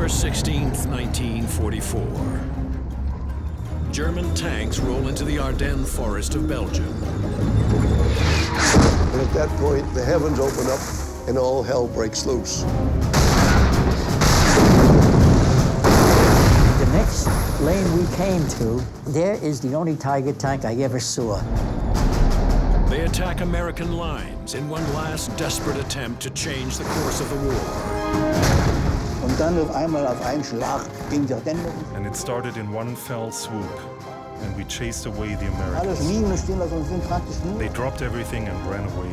December 16th, 1944. German tanks roll into the Ardennes forest of Belgium. And at that point, the heavens open up and all hell breaks loose. The next lane we came to, there is the only Tiger tank I ever saw. They attack American lines in one last desperate attempt to change the course of the war. Und dann auf einmal auf einen Schlag ging die Ardennen. And it started in one fell swoop, and we chased away the Alles Americans. liegen stehen lassen und sind praktisch nur. They dropped everything and ran away.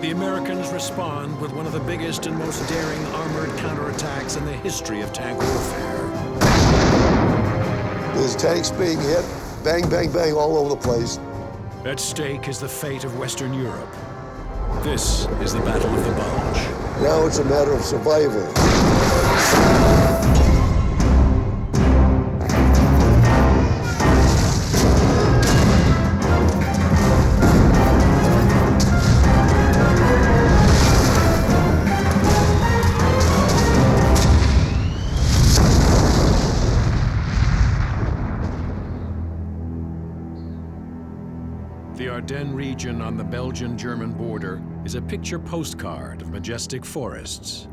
The Americans respond with one of the biggest and most daring armored counterattacks in the history of tank warfare. There's tanks being hit, bang, bang, bang, all over the place. At stake is the fate of Western Europe. This is the Battle of the Bulge. Now it's a matter of survival. The Ardennes region on the Belgian-German border is a picture postcard of majestic forests,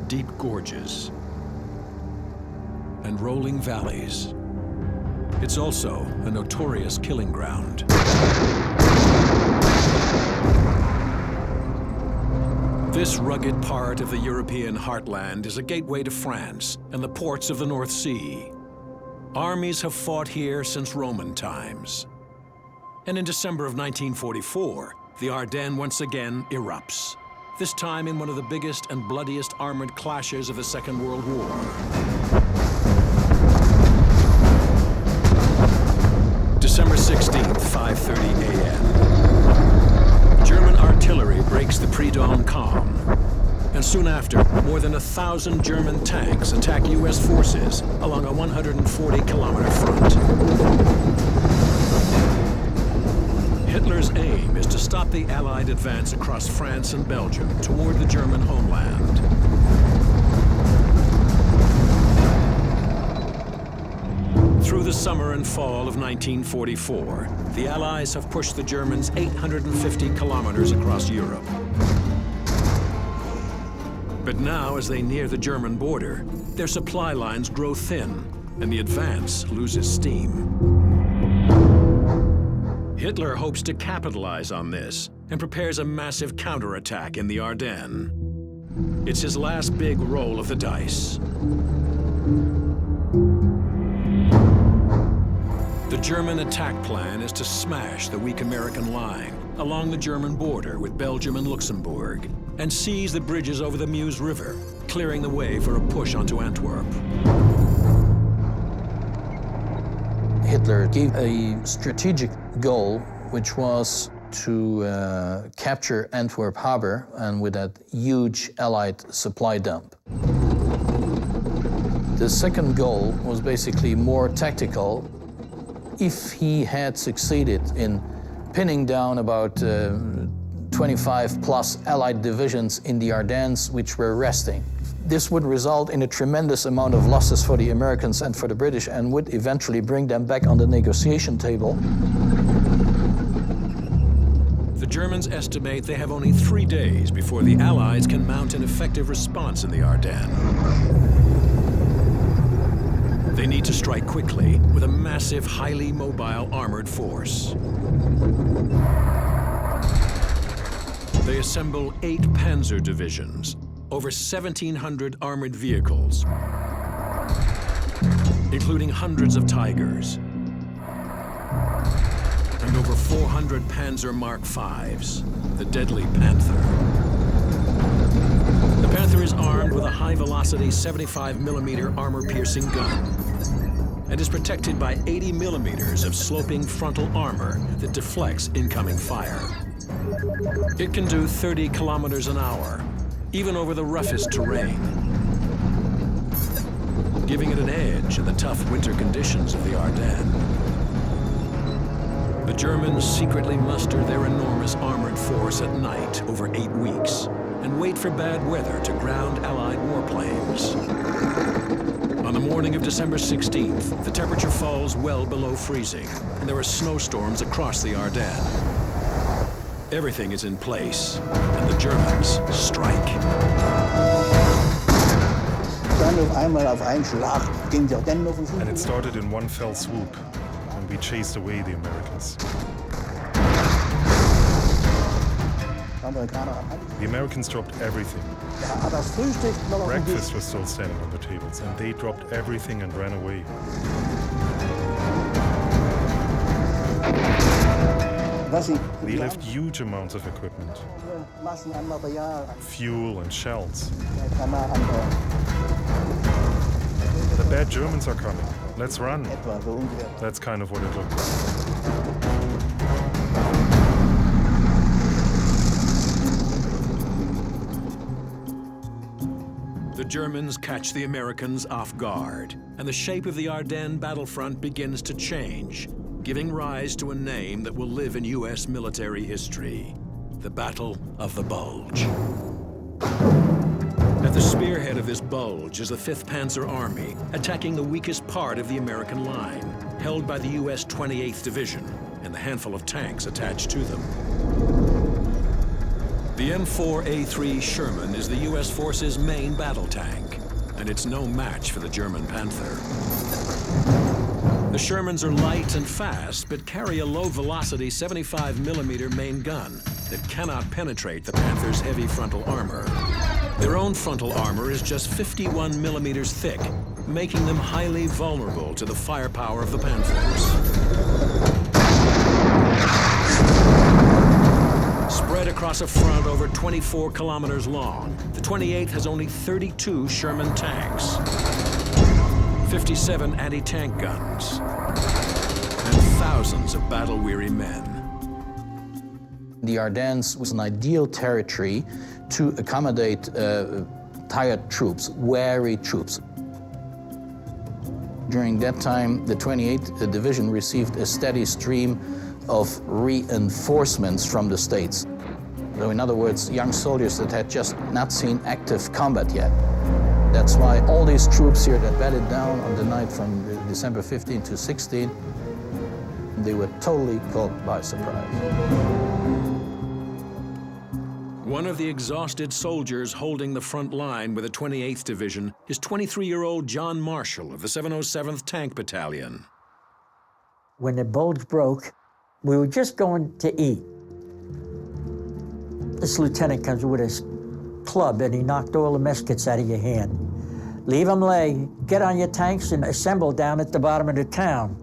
deep gorges, and rolling valleys. It's also a notorious killing ground. This rugged part of the European heartland is a gateway to France and the ports of the North Sea. Armies have fought here since Roman times. And in December of 1944, the Ardennes once again erupts, this time in one of the biggest and bloodiest armored clashes of the Second World War. December 16th, 5:30 a.m. German artillery breaks the pre-dawn calm. And soon after, more than 1,000 German tanks attack U.S. forces along a 140-kilometer front. Hitler's aim is to stop the Allied advance across France and Belgium toward the German homeland. Through the summer and fall of 1944, the Allies have pushed the Germans 850 kilometers across Europe. But now, as they near the German border, their supply lines grow thin, and the advance loses steam. Hitler hopes to capitalize on this and prepares a massive counterattack in the Ardennes. It's his last big roll of the dice. The German attack plan is to smash the weak American line along the German border with Belgium and Luxembourg and seize the bridges over the Meuse River, clearing the way for a push onto Antwerp. Hitler gave a strategic goal, which was to capture Antwerp harbor and with that huge Allied supply dump. The second goal was basically more tactical. If he had succeeded in pinning down about 25 plus Allied divisions in the Ardennes which were resting, this would result in a tremendous amount of losses for the Americans and for the British and would eventually bring them back on the negotiation table. The Germans estimate they have only 3 days before the Allies can mount an effective response in the Ardennes. They need to strike quickly with a massive, highly mobile armored force. They assemble 8 Panzer divisions, over 1,700 armored vehicles, including hundreds of Tigers, and over 400 Panzer Mark V's, the deadly Panther. The Panther is armed with a high-velocity 75mm armor-piercing gun and is protected by 80 millimeters of sloping frontal armor that deflects incoming fire. It can do 30 kilometers an hour, even over the roughest terrain, giving it an edge in the tough winter conditions of the Ardennes. The Germans secretly muster their enormous armored force at night over 8 weeks. and wait for bad weather to ground Allied warplanes. On the morning of December 16th, the temperature falls well below freezing, and there are snowstorms across the Ardennes. Everything is in place, and the Germans strike. Dann auf einmal auf einen Schlag ging die Ardennenoffensive. And it started in one fell swoop, and we chased away the Americans. The Americans dropped everything. Ja, das Frühstück noch auf dem Tisch. Breakfast was still standing on the tables, and they dropped everything and ran away. They left huge amounts of equipment, Massen an Material, fuel and shells. an The bad Germans are coming. Let's run. etwa so ungefähr. That's kind of what it looked like. The Germans catch the Americans off guard, and the shape of the Ardennes battlefront begins to change, giving rise to a name that will live in U.S. military history: the Battle of the Bulge. At the spearhead of this bulge is the 5th Panzer Army, attacking the weakest part of the American line, held by the U.S. 28th Division and the handful of tanks attached to them. The M4A3 Sherman is the U.S. force's main battle tank, and it's no match for the German Panther. The Shermans are light and fast, but carry a low-velocity 75mm main gun that cannot penetrate the Panther's heavy frontal armor. Their own frontal armor is just 51mm thick, making them highly vulnerable to the firepower of the Panthers. Spread across a front over 24 kilometers long, the 28th has only 32 Sherman tanks, 57 anti-tank guns, and thousands of battle-weary men. The Ardennes was an ideal territory to accommodate tired troops, weary troops. During that time, the 28th Division received a steady stream of reinforcements from the States. So in other words, young soldiers that had just not seen active combat yet. That's why all these troops here that bedded down on the night from December 15 to 16, they were totally caught by surprise. One of the exhausted soldiers holding the front line with the 28th Division is 23-year-old John Marshall of the 707th Tank Battalion. When the bulge broke, we were just going to eat. This lieutenant comes with his club and he knocked all the mess kits out of your hand. Leave them lay, get on your tanks and assemble down at the bottom of the town.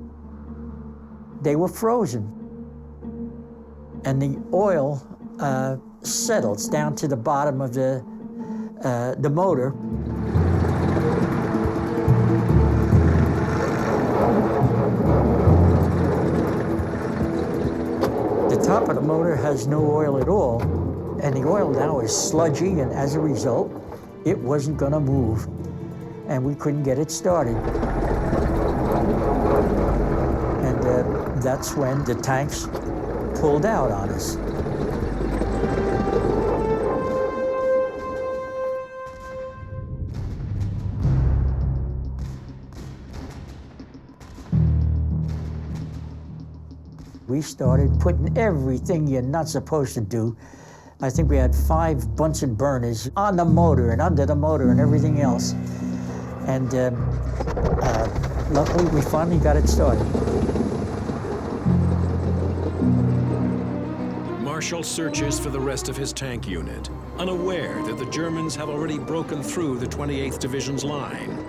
They were frozen. And the oil settles down to the bottom of the motor. The top of the motor has no oil at all, and the oil now is sludgy, and as a result, it wasn't gonna move, and we couldn't get it started. And that's when the tanks pulled out on us. We started putting everything you're not supposed to do. I think we had 5 Bunsen burners on the motor and under the motor and everything else. And luckily, we finally got it started. Marshall searches for the rest of his tank unit, unaware that the Germans have already broken through the 28th Division's line.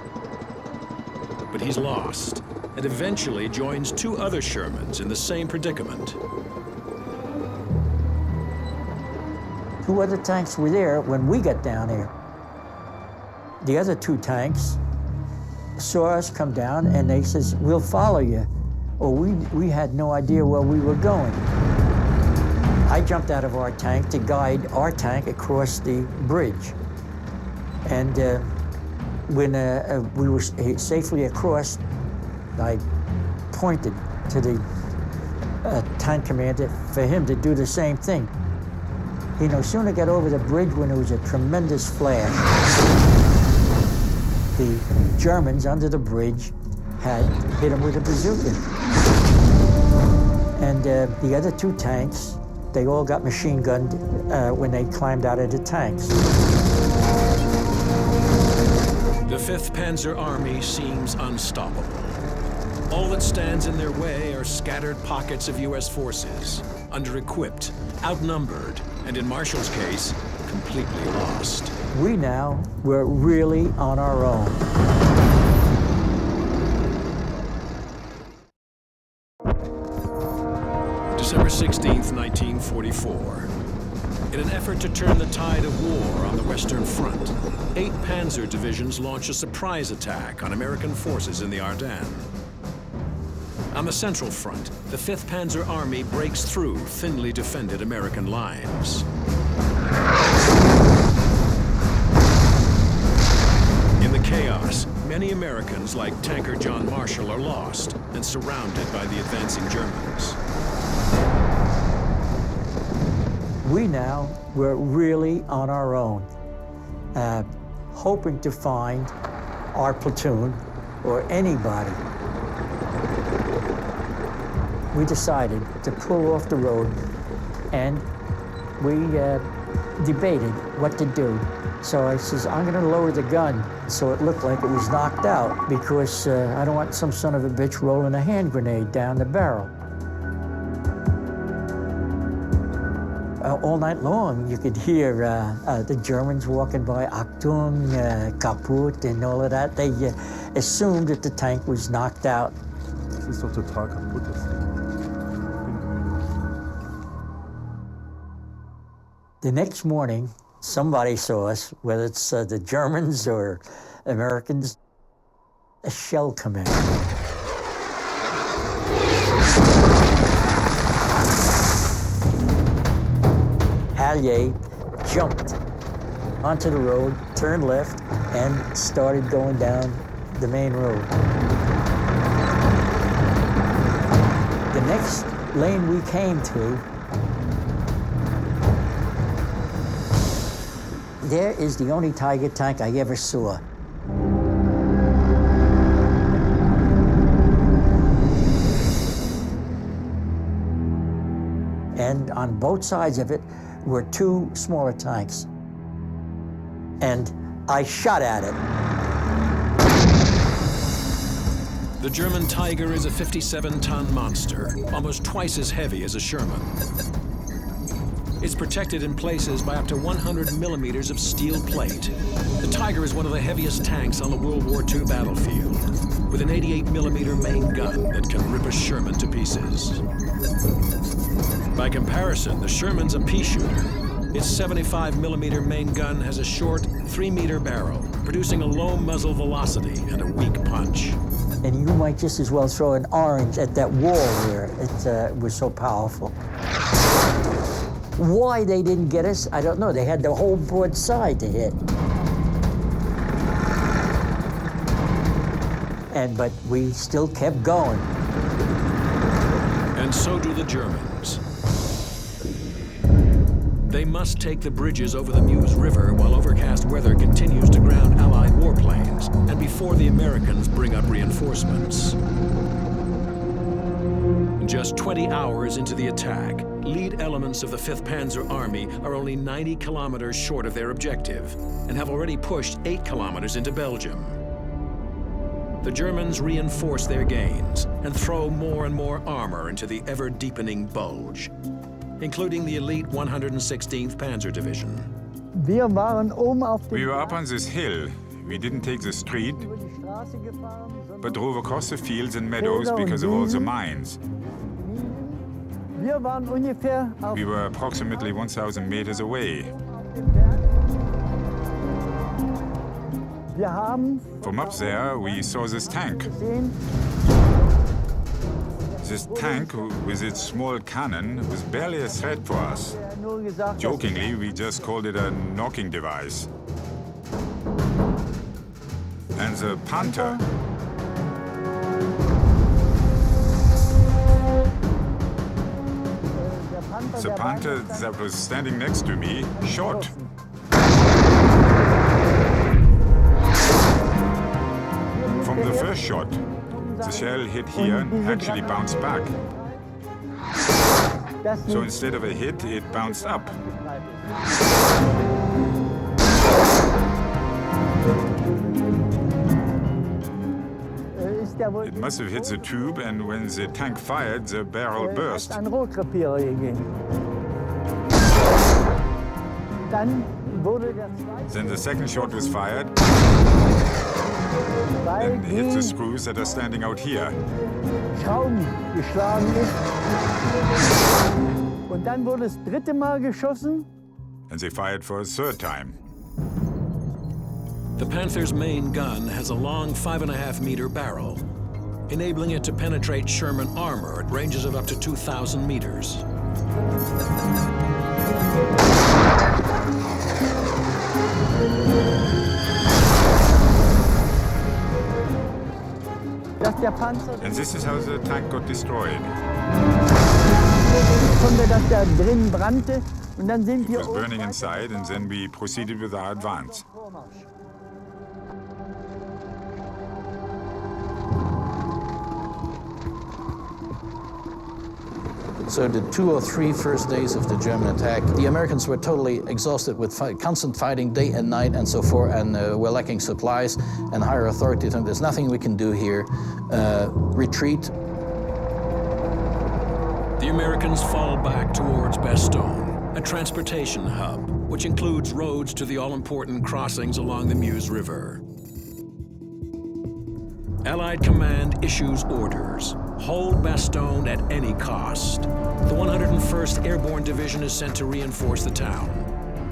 But he's lost, and eventually joins 2 other Shermans in the same predicament. 2 other tanks were there when we got down there. The other 2 tanks saw us come down and they says, "We'll follow you." Well, we had no idea where we were going. I jumped out of our tank to guide our tank across the bridge. And when we were safely across, I pointed to the tank commander for him to do the same thing. He no sooner got over the bridge when there was a tremendous flash. The Germans under the bridge had hit him with a bazooka. And the other two tanks, they all got machine gunned when they climbed out of the tanks. The 5th Panzer Army seems unstoppable. All that stands in their way are scattered pockets of U.S. forces, under-equipped, outnumbered, and in Marshall's case, completely lost. We now were really on our own. December 16th, 1944. In an effort to turn the tide of war on the Western Front, 8 Panzer divisions launch a surprise attack on American forces in the Ardennes. On the Central Front, the 5th Panzer Army breaks through thinly defended American lines. In the chaos, many Americans, like tanker John Marshall, are lost and surrounded by the advancing Germans. We now were really on our own, hoping to find our platoon or anybody. We decided to pull off the road, and we debated what to do. So I says, I'm gonna lower the gun so it looked like it was knocked out, because I don't want some son of a bitch rolling a hand grenade down the barrel. All night long, you could hear the Germans walking by, Achtung, kaputt, and all of that. They assumed that the tank was knocked out. Das ist doch total kaputt. The next morning, somebody saw us, whether it's the Germans or Americans, a shell come in. Hallier jumped onto the road, turned left, and started going down the main road. The next lane we came to, there is the only Tiger tank I ever saw. And on both sides of it were 2 smaller tanks. And I shot at it. The German Tiger is a 57-ton monster, almost twice as heavy as a Sherman. It's protected in places by up to 100 millimeters of steel plate. The Tiger is one of the heaviest tanks on the World War II battlefield, with an 88-millimeter main gun that can rip a Sherman to pieces. By comparison, the Sherman's a pea shooter. Its 75-millimeter main gun has a short, 3-meter barrel, producing a low muzzle velocity and a weak punch. And you might just as well throw an orange at that wall there. It was so powerful. Why they didn't get us, I don't know. They had the whole broad side to hit. But we still kept going. And so do the Germans. They must take the bridges over the Meuse River while overcast weather continues to ground Allied warplanes, and before the Americans bring up reinforcements. Just 20 hours into the attack, lead elements of the 5th Panzer Army are only 90 kilometers short of their objective and have already pushed 8 kilometers into Belgium. The Germans reinforce their gains and throw more and more armor into the ever-deepening Bulge, including the elite 116th Panzer Division. We We were up on this hill. We didn't take the street, but drove across the fields and meadows because of all the mines. We were approximately 1,000 meters away. From up there, we saw this tank. This tank, with its small cannon, was barely a threat for us. Jokingly, we just called it a knocking device. And the Panther. the Panther that was standing next to me shot. From the first shot, the shell hit here and actually bounced back. So instead of a hit, it bounced up. It must have hit the tube, and when the tank fired, the barrel burst. Then the second shot was fired and hit the screws that are standing out here. And they fired for a third time. The Panther's main gun has a long 5.5-meter barrel, enabling it to penetrate Sherman armor at ranges of up to 2,000 meters. And this is how the tank got destroyed. It was burning inside, and then we proceeded with our advance. So the 2 or 3 first days of the German attack, the Americans were totally exhausted with constant fighting day and night and so forth, and were lacking supplies, and higher authorities, and there's nothing we can do here. Retreat. The Americans fall back towards Bastogne, a transportation hub, which includes roads to the all-important crossings along the Meuse River. Allied command issues orders. Hold Bastogne at any cost. The 101st Airborne Division is sent to reinforce the town.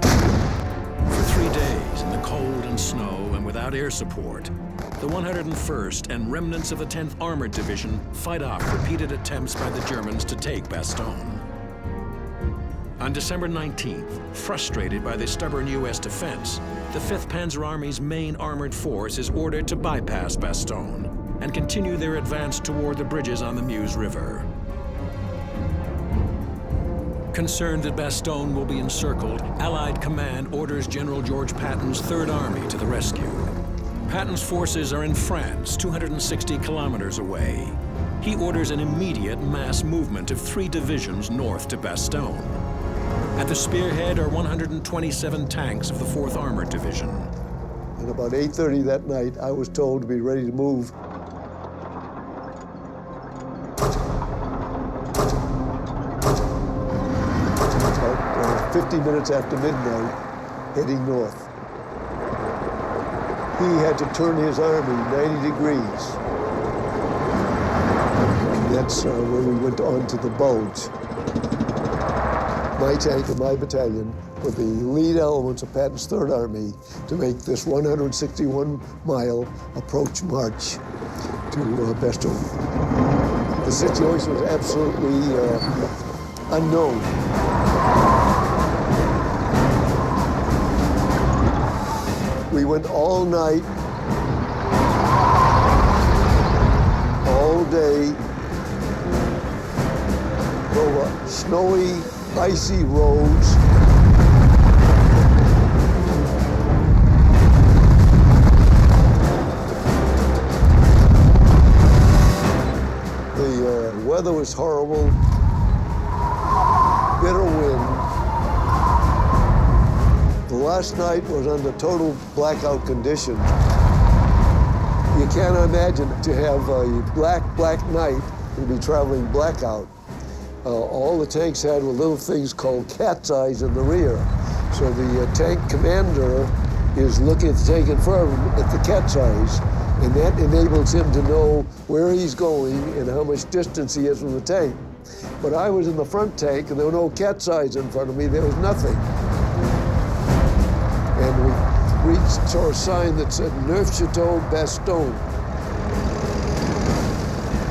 For 3 days in the cold and snow and without air support, the 101st and remnants of the 10th Armored Division fight off repeated attempts by the Germans to take Bastogne. On December 19th, frustrated by the stubborn U.S. defense, the 5th Panzer Army's main armored force is ordered to bypass Bastogne and continue their advance toward the bridges on the Meuse River. Concerned that Bastogne will be encircled, Allied command orders General George Patton's 3rd Army to the rescue. Patton's forces are in France, 260 kilometers away. He orders an immediate mass movement of 3 divisions north to Bastogne. At the spearhead are 127 tanks of the 4th Armored Division. And about 8:30 that night, I was told to be ready to move. About 50 minutes after midnight, heading north. He had to turn his army 90 degrees. That's where we went on to the Bulge. My tank and my battalion were the lead elements of Patton's 3rd Army to make this 161-mile approach march to Bastogne. The situation was absolutely unknown. We went all night, all day, over snowy, icy roads. The weather was horrible, bitter wind. The last night was under total blackout conditions. You can't imagine to have a black night and be traveling blackout. All the tanks had were little things called cat's eyes in the rear. So the tank commander is looking at the tank in front of him at the cat's eyes, and that enables him to know where he's going and how much distance he is from the tank. But I was in the front tank, and there were no cat's eyes in front of me. There was nothing. And we saw a sign that said, Neufchâteau, Bastogne.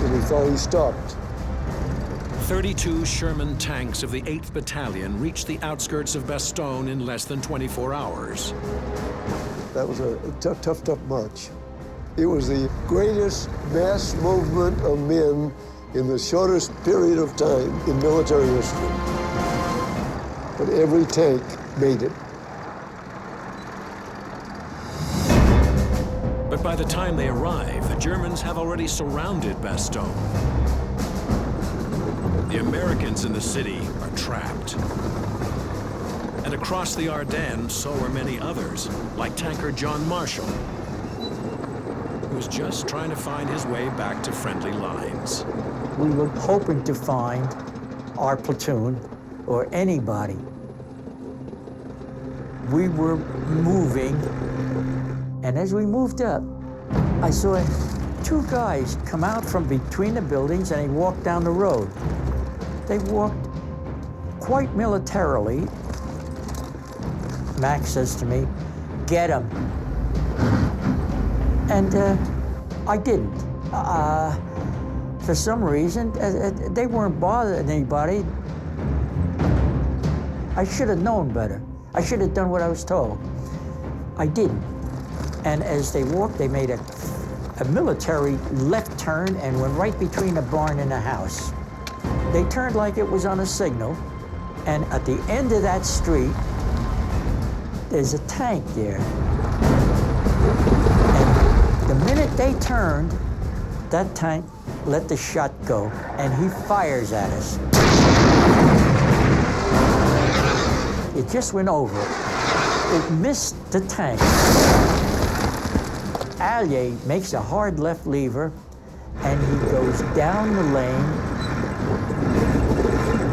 And we thought he stopped. 32 Sherman tanks of the 8th Battalion reached the outskirts of Bastogne in less than 24 hours. That was a tough march. It was the greatest mass movement of men in the shortest period of time in military history. but every tank made it. But by the time they arrive, the Germans have already surrounded Bastogne. The Americans in the city are trapped. And across the Ardennes, so are many others, like tanker John Marshall, who was just trying to find his way back to friendly lines. We were hoping to find our platoon or anybody. We were moving, and as we moved up, I saw two guys come out from between the buildings and they walked down the road. They walked quite militarily. Max says to me, "Get him." And I didn't. For some reason, they weren't bothering anybody. I should have known better. I should have done what I was told. I didn't. And as they walked, they made a military left turn and went right between the barn and the house. They turned like it was on a signal, and at the end of that street, there's a tank there. And the minute they turned, that tank let the shot go, and he fires at us. It just went over it. It missed the tank. Allier makes a hard left lever, and he goes down the lane.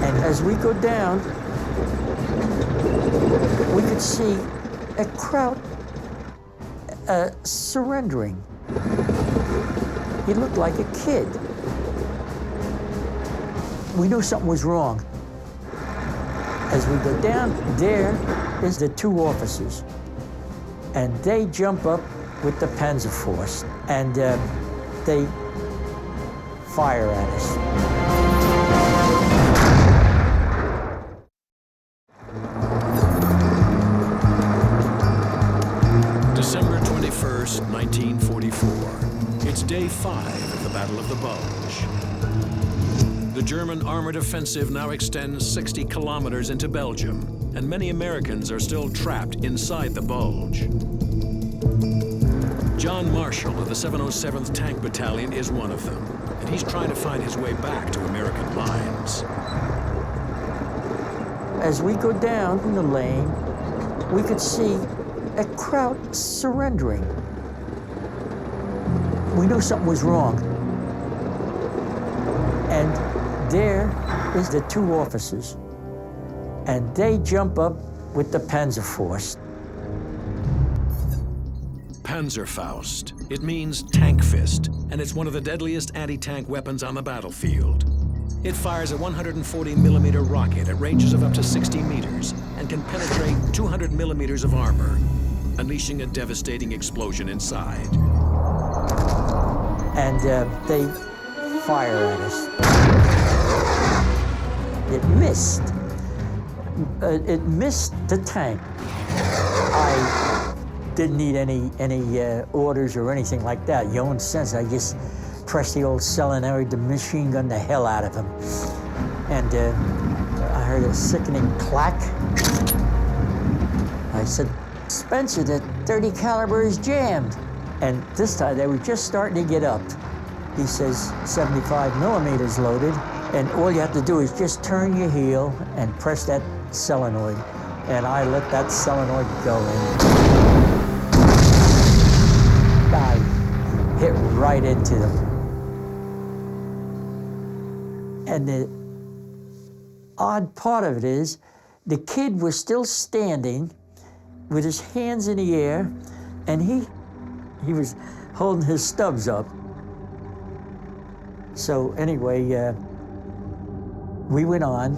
And as we go down, we could see a crowd surrendering. He looked like a kid. We knew something was wrong. As we go down, there is the two officers. And they jump up with the Panzer force, and they fire at us. December 21st, 1944. It's day 5 of the Battle of the Bulge. The German armored offensive now extends 60 kilometers into Belgium, and many Americans are still trapped inside the Bulge. John Marshall of the 707th Tank Battalion is one of them, and he's trying to find his way back to American lines. As we go down in the lane, we could see a crowd surrendering. We knew something was wrong. And there is the two officers, and they jump up with the Panzer force. Panzerfaust. It means tank fist, and it's one of the deadliest anti-tank weapons on the battlefield. It fires a 140 millimeter rocket at ranges of up to 60 meters and can penetrate 200 millimeters of armor, unleashing a devastating explosion inside. And they fire at us. It missed. It missed the tank. I didn't need any orders or anything like that. Your own sense, I just pressed the old solenoid to machine gun the hell out of him. And I heard a sickening clack. I said, "Spencer, the .30 caliber is jammed." And this time they were just starting to get up. He says, 75 millimeters loaded, and all you have to do is just turn your heel and press that solenoid. And I let that solenoid go in. I hit right into them. And the odd part of it is, the kid was still standing with his hands in the air, and he was holding his stubs up. So anyway, we went on.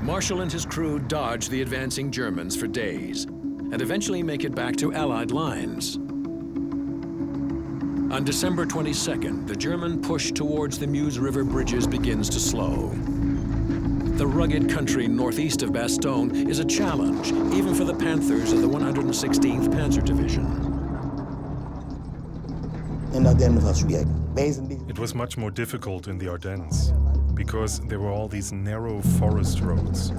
Marshall and his crew dodge the advancing Germans for days and eventually make it back to Allied lines. On December 22nd, the German push towards the Meuse River bridges begins to slow. The rugged country northeast of Bastogne is a challenge, even for the Panthers of the 116th Panzer Division. In Ardennes was schwierig. It was much more difficult in the Ardennes because there were all these narrow forest roads.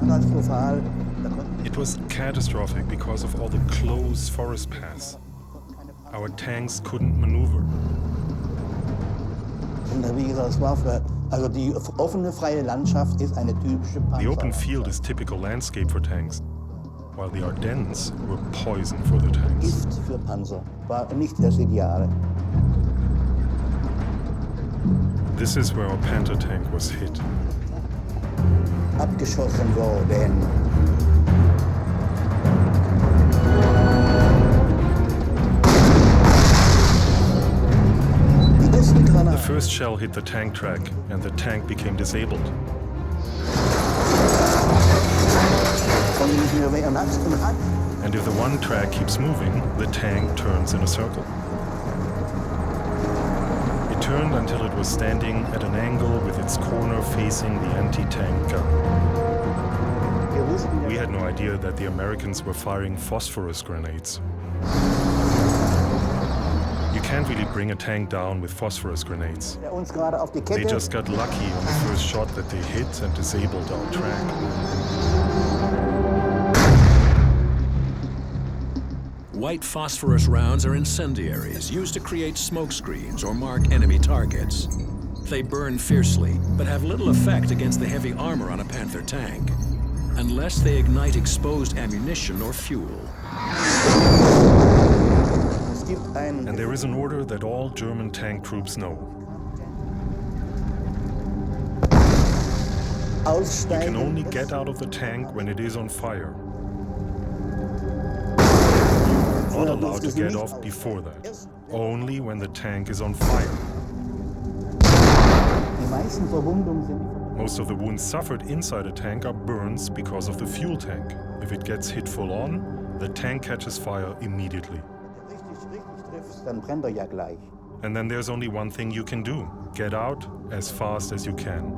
It was catastrophic because of all the close forest paths. Our tanks couldn't maneuver. The open field is typical landscape for tanks, while the Ardennes were poison for the tanks. Gift für Panzer, war nicht das Ideale. This is where our Panther tank was hit. Abgeschossen worden. The first shell hit the tank track and the tank became disabled. And if the one track keeps moving, the tank turns in a circle. It turned until it was standing at an angle with its corner facing the anti-tank gun. We had no idea that the Americans were firing phosphorus grenades. You can't really bring a tank down with phosphorus grenades. They just got lucky on the first shot that they hit and disabled our track. White phosphorus rounds are incendiaries used to create smoke screens or mark enemy targets. They burn fiercely, but have little effect against the heavy armor on a Panther tank, unless they ignite exposed ammunition or fuel. And there is an order that all German tank troops know. You can only get out of the tank when it is on fire. Not allowed to get off before that, only when the tank is on fire. Most of the wounds suffered inside a tank are burns because of the fuel tank. If it gets hit full on, the tank catches fire immediately. And then there's only one thing you can do: get out as fast as you can.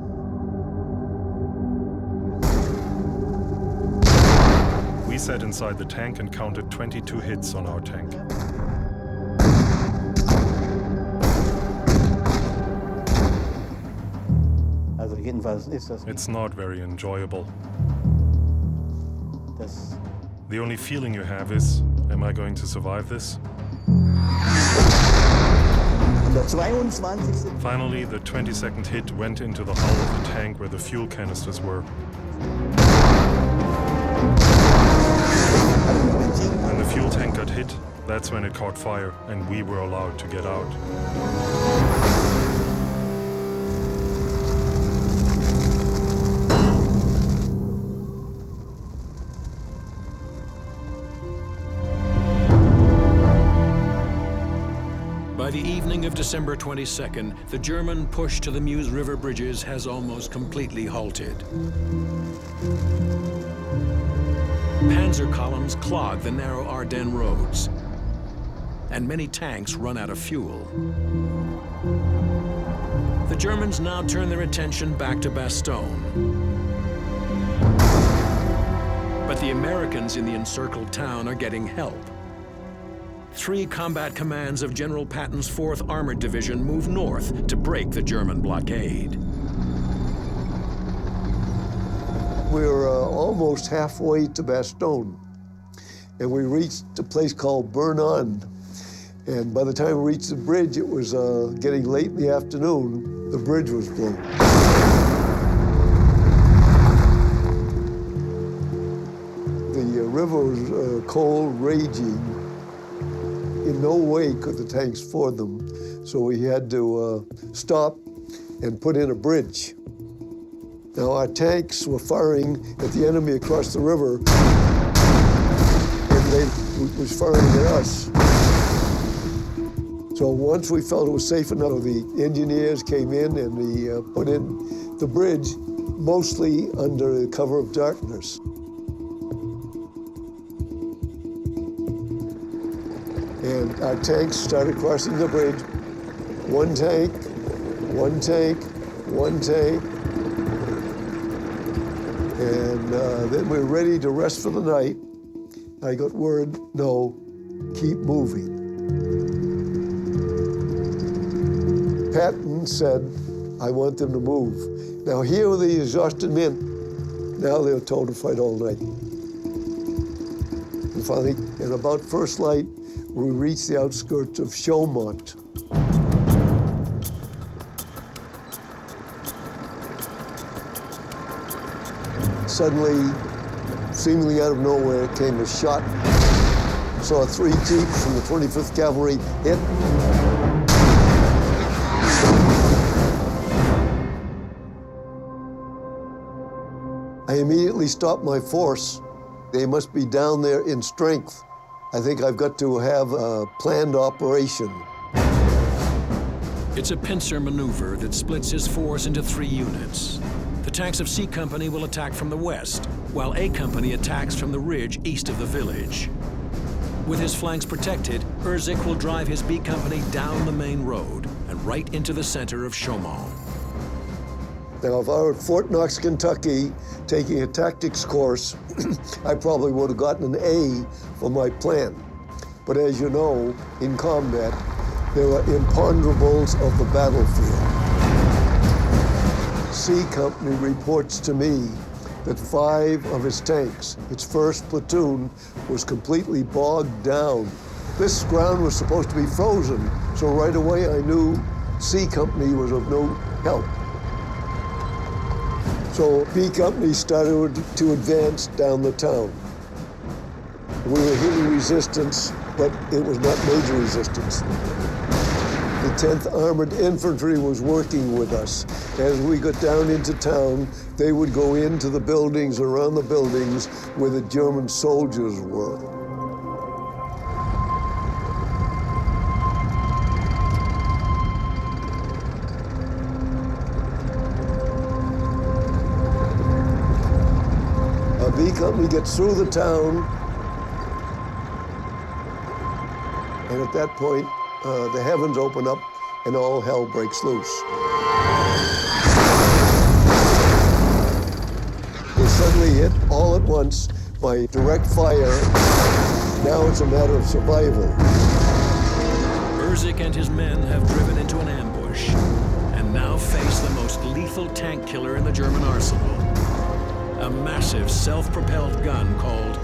We sat inside the tank and counted 22 hits on our tank. It's not very enjoyable. The only feeling you have is, am I going to survive this? Finally, the 22nd hit went into the hull of the tank where the fuel canisters were. When the fuel tank got hit, that's when it caught fire and we were allowed to get out. By the evening of December 22nd, the German push to the Meuse River bridges has almost completely halted. Panzer columns clog the narrow Ardennes roads, and many tanks run out of fuel. The Germans now turn their attention back to Bastogne. But the Americans in the encircled town are getting help. 3 combat commands of General Patton's 4th Armored Division move north to break the German blockade. We're almost halfway to Bastogne, and we reached a place called Ardennes. And by the time we reached the bridge, it was getting late in the afternoon. The bridge was blown. The river was cold, raging. In no way could the tanks ford them, so we had to stop and put in a bridge. Now, our tanks were firing at the enemy across the river, and they was firing at us. So once we felt it was safe enough, the engineers came in and we put in the bridge, mostly under the cover of darkness. And our tanks started crossing the bridge. One tank, one tank, one tank. And then we were ready to rest for the night. I got word, no, keep moving. Patton said, I want them to move. Now here were the exhausted men. Now they were told to fight all night. And finally, at about first light, we reached the outskirts of Chaumont. Suddenly, seemingly out of nowhere, came a shot. Saw 3 jeeps from the 25th Cavalry hit. I immediately stopped my force. They must be down there in strength. I think I've got to have a planned operation. It's a pincer maneuver that splits his force into 3 units. The tanks of C Company will attack from the west, while A Company attacks from the ridge east of the village. With his flanks protected, Erzik will drive his B Company down the main road and right into the center of Chaumont. Now, if I were at Fort Knox, Kentucky, taking a tactics course, I probably would have gotten an A for my plan. But as you know, in combat, there are imponderables of the battlefield. C Company reports to me that 5 of its tanks, its first platoon, was completely bogged down. This ground was supposed to be frozen, so right away I knew C Company was of no help. So B Company started to advance down the town. We were hitting resistance, but it was not major resistance. The 10th Armored Infantry was working with us. As we got down into town, they would go into the buildings, around the buildings where the German soldiers were. B Company gets through the town, and at that point, the heavens open up and all hell breaks loose. We're suddenly hit all at once by direct fire. Now it's a matter of survival. Erzik and his men have driven into an ambush and now face the most lethal tank killer in the German arsenal. A massive self-propelled gun called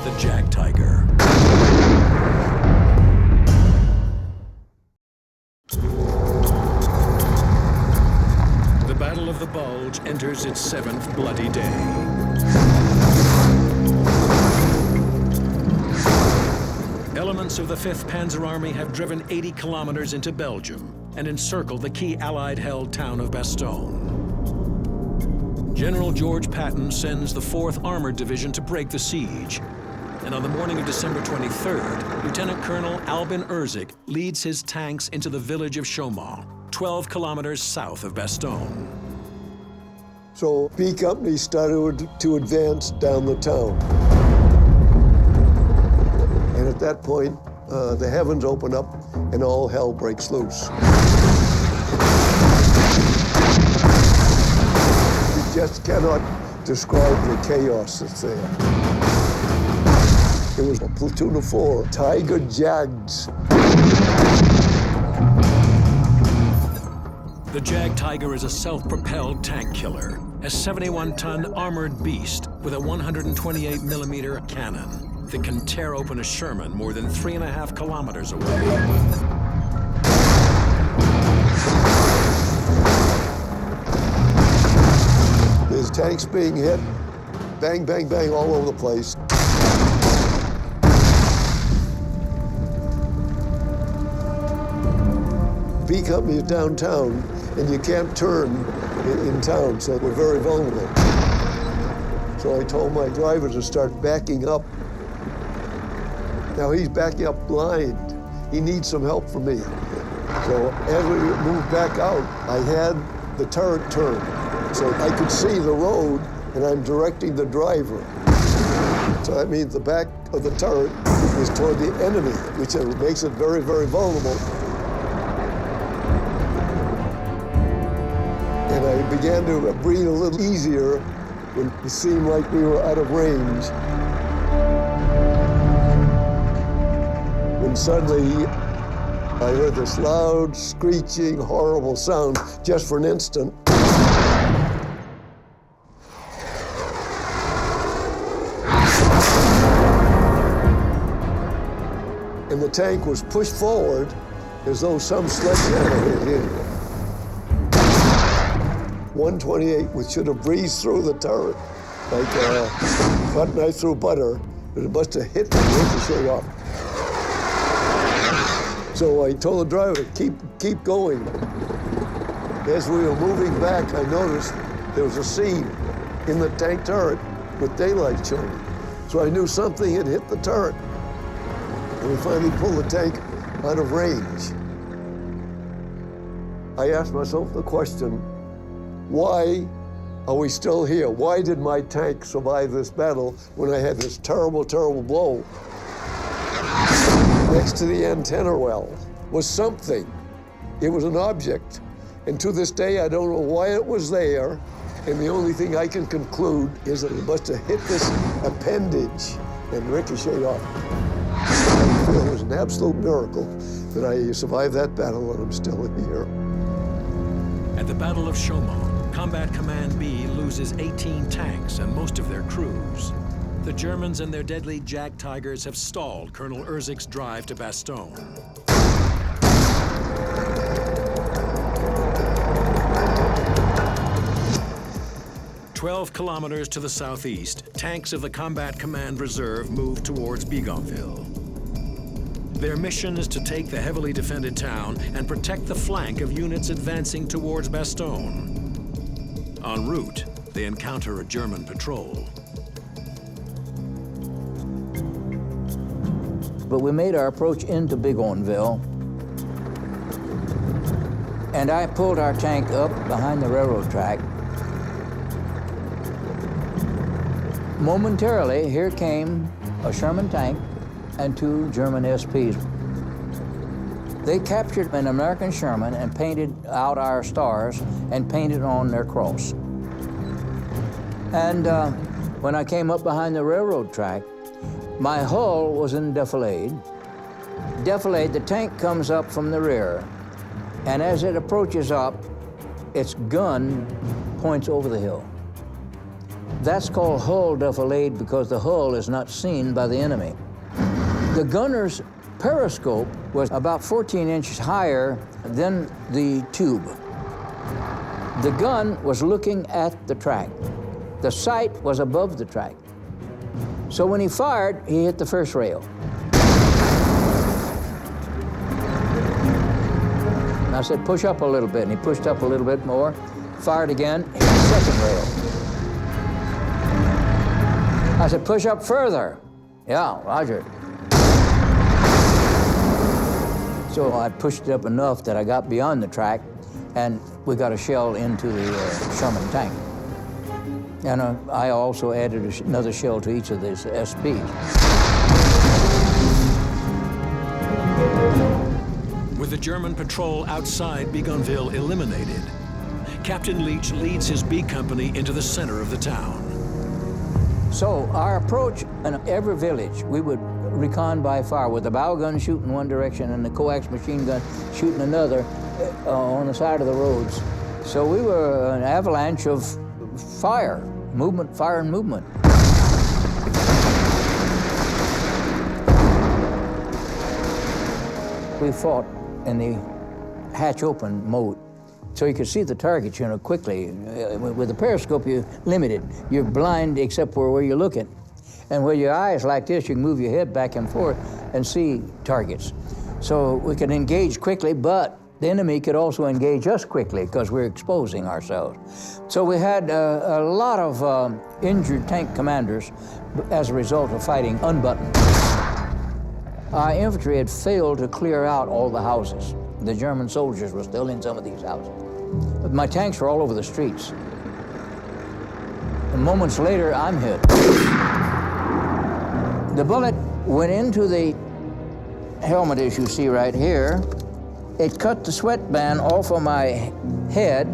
the Jag Tiger. The Battle of the Bulge enters its 7th bloody day. Elements of the 5th Panzer Army have driven 80 kilometers into Belgium and encircled the key Allied-held town of Bastogne. General George Patton sends the 4th Armored Division to break the siege. And on the morning of December 23rd, Lieutenant Colonel Albin Erzik leads his tanks into the village of Chaumont, 12 kilometers south of Bastogne. So B Company started to advance down the town. And at that point, the heavens open up and all hell breaks loose. Just cannot describe the chaos that's there. It was a platoon of 4 Tiger Jags. The Jag Tiger is a self-propelled tank killer, a 71-ton armored beast with a 128-millimeter cannon that can tear open a Sherman more than 3.5 kilometers away. There's tanks being hit, bang, bang, bang, all over the place. B Company is downtown, and you can't turn in town, so we're very vulnerable. So I told my driver to start backing up. Now he's backing up blind. He needs some help from me. So as we moved back out, I had the turret turned. So I could see the road, and I'm directing the driver. So that means the back of the turret is toward the enemy, which makes it very, very vulnerable. And I began to breathe a little easier when it seemed like we were out of range. When suddenly I heard this loud, screeching, horrible sound just for an instant. And the tank was pushed forward as though some sledgehammer had hit it. 128, which should have breezed through the turret like hot knife through butter, but it must have hit the ricochet off. So I told the driver, keep going. As we were moving back, I noticed there was a seam in the tank turret with daylight showing. So I knew something had hit the turret. And we finally pulled the tank out of range. I asked myself the question, why are we still here? Why did my tank survive this battle when I had this terrible, terrible blow? Next to the antenna well was something. It was an object. And to this day, I don't know why it was there. And the only thing I can conclude is that it must have hit this appendage and ricocheted off. I feel it was an absolute miracle that I survived that battle and I'm still here. At the Battle of Sherman, Combat Command B loses 18 tanks and most of their crews. The Germans and their deadly Jag Tigers have stalled Colonel Erzig's drive to Bastogne. "12 kilometers to the southeast, tanks of the Combat Command Reserve move towards Bougainville. Their mission is to take the heavily defended town and protect the flank of units advancing towards Bastogne. En route, they encounter a German patrol. But we made our approach into Bougainville, and I pulled our tank up behind the railroad track. Momentarily, here came a Sherman tank and 2 German SPs. They captured an American Sherman and painted out our stars and painted on their cross. And when I came up behind the railroad track, my hull was in defilade. Defilade, the tank comes up from the rear, and as it approaches up, its gun points over the hill. That's called hull defilade because the hull is not seen by the enemy. The gunner's periscope was about 14 inches higher than the tube. The gun was looking at the track. The sight was above the track. So when he fired, he hit the first rail. And I said, push up a little bit, and he pushed up a little bit more, fired again, hit the second rail. I said, push up further. Yeah, roger. So I pushed it up enough that I got beyond the track, and we got a shell into the Sherman tank. And I also added another shell to each of these SPs. With the German patrol outside Bougainville eliminated, Captain Leach leads his B company into the center of the town. So our approach in every village, we would recon by fire with the bow gun shooting one direction and the coax machine gun shooting another on the side of the roads. So we were an avalanche of fire, movement, fire and movement. We fought in the hatch open mode, so you could see the targets, quickly. With the periscope, you're limited. You're blind except for where you're looking. And with your eyes like this, you can move your head back and forth and see targets. So we could engage quickly, but the enemy could also engage us quickly because we're exposing ourselves. So we had a lot of injured tank commanders as a result of fighting unbuttoned. Our infantry had failed to clear out all the houses. The German soldiers were still in some of these houses. But my tanks were all over the streets. And moments later, I'm hit. The bullet went into the helmet, as you see right here. It cut the sweatband off of my head,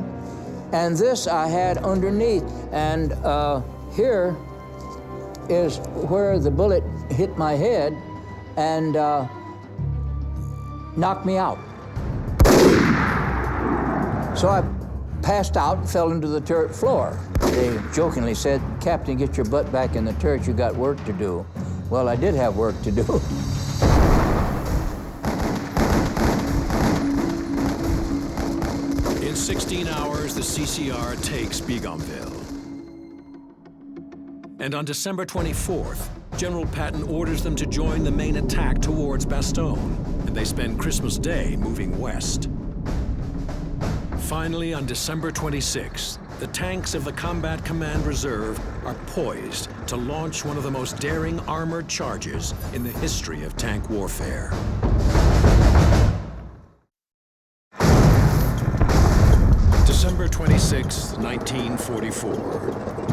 and this I had underneath. And here is where the bullet hit my head, and knocked me out. So I passed out and fell into the turret floor. They jokingly said, "Captain, get your butt back in the turret, you got work to do." Well, I did have work to do. In 16 hours, the CCR takes Bougainville. And on December 24th, General Patton orders them to join the main attack towards Bastogne, and they spend Christmas Day moving west. Finally, on December 26th, the tanks of the Combat Command Reserve are poised to launch one of the most daring armored charges in the history of tank warfare. December 26, 1944.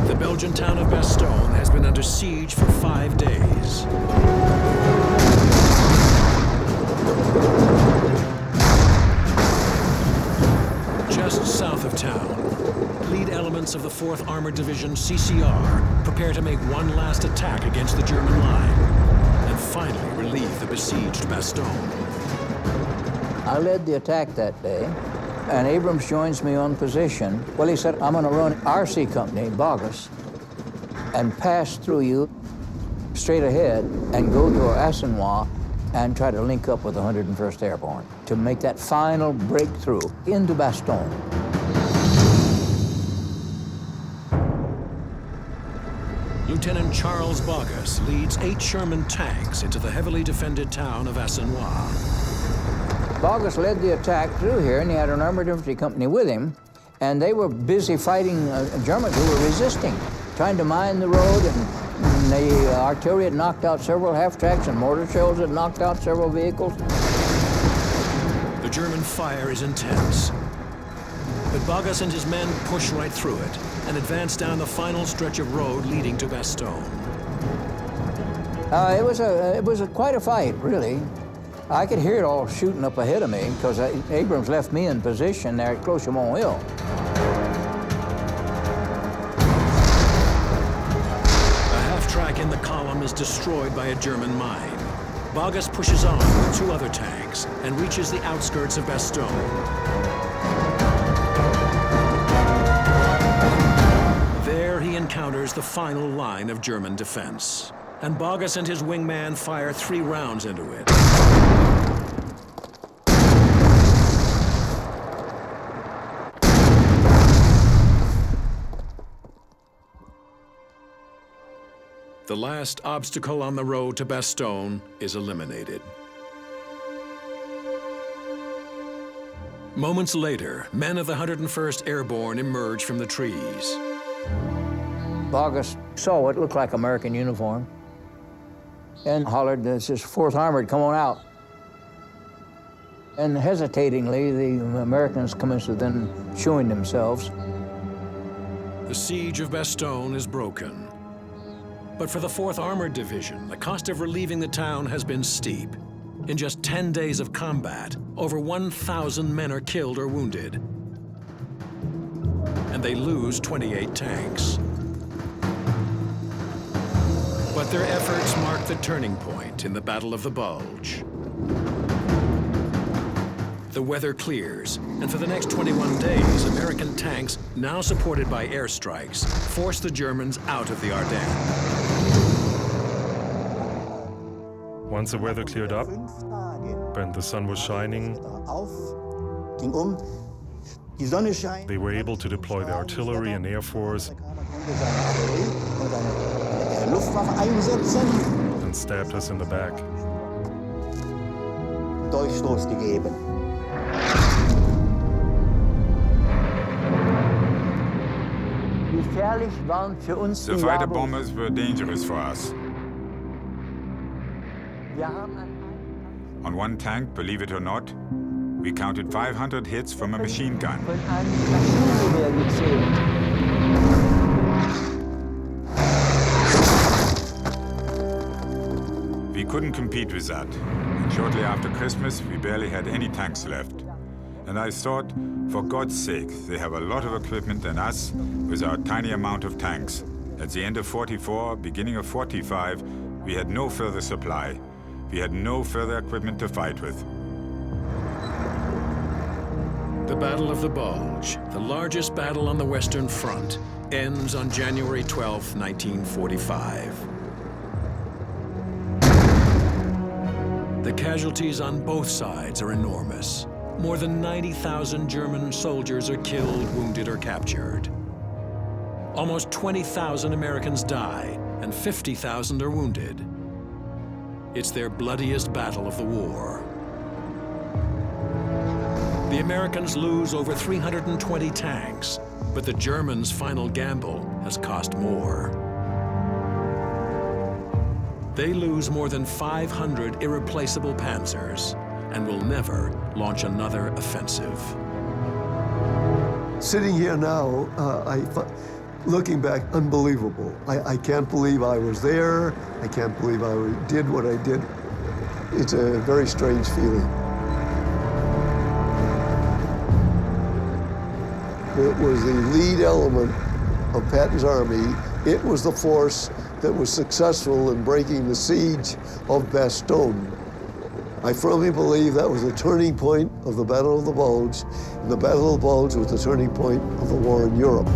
The Belgian town of Bastogne has been under siege for 5 days. Just south of town, lead elements of the 4th Armored Division, CCR, prepare to make one last attack against the German line and finally relieve the besieged Bastogne. I led the attack that day, and Abrams joins me on position. Well, he said, "I'm going to run RC Company, Bogus, and pass through you straight ahead and go to Ardennes and try to link up with the 101st Airborne to make that final breakthrough into Bastogne." Lieutenant Charles Bogus leads 8 Sherman tanks into the heavily defended town of Ardennes. Bogus led the attack through here, and he had an armored infantry company with him, and they were busy fighting Germans who were resisting, trying to mine the road, and the artillery had knocked out several half-tracks, and mortar shells had knocked out several vehicles. The German fire is intense, but Bogus and his men push right through it and advance down the final stretch of road leading to Bastogne. It was quite a fight, really. I could hear it all shooting up ahead of me because Abrams left me in position there at Clochemont Hill. A half-track in the column is destroyed by a German mine. Bogus pushes on with 2 other tanks and reaches the outskirts of Bastogne. There he encounters the final line of German defense, and Bogus and his wingman fire 3 rounds into it. The last obstacle on the road to Bastogne is eliminated. Moments later, men of the 101st Airborne emerge from the trees. Bogus saw what looked like American uniform and hollered, "This is 4th Armored, come on out." And hesitatingly, the Americans commenced to then showing themselves. The siege of Bastogne is broken. But for the 4th Armored Division, the cost of relieving the town has been steep. In just 10 days of combat, over 1,000 men are killed or wounded. And they lose 28 tanks. But their efforts mark the turning point in the Battle of the Bulge. The weather clears, and for the next 21 days, American tanks, now supported by airstrikes, force the Germans out of the Ardennes. Once the weather cleared up and the sun was shining, they were able to deploy their artillery and air force and stabbed us in the back. Durchstoß gegeben. The fighter bombers were dangerous for us. On one tank, believe it or not, we counted 500 hits from a machine gun. We couldn't compete with that. And shortly after Christmas, we barely had any tanks left. And I thought, for God's sake, they have a lot of equipment than us with our tiny amount of tanks. At the end of 44, beginning of 45, we had no further supply. We had no further equipment to fight with. The Battle of the Bulge, the largest battle on the Western Front, ends on January 12, 1945. The casualties on both sides are enormous. More than 90,000 German soldiers are killed, wounded, or captured. Almost 20,000 Americans die, and 50,000 are wounded. It's their bloodiest battle of the war. The Americans lose over 320 tanks, but the Germans' final gamble has cost more. They lose more than 500 irreplaceable Panzers and will never launch another offensive. Sitting here now, looking back, unbelievable. I can't believe I was there. I can't believe I did what I did. It's a very strange feeling. It was the lead element of Patton's army. It was the force that was successful in breaking the siege of Bastogne. I firmly believe that was the turning point of the Battle of the Bulge, and the Battle of the Bulge was the turning point of the war in Europe.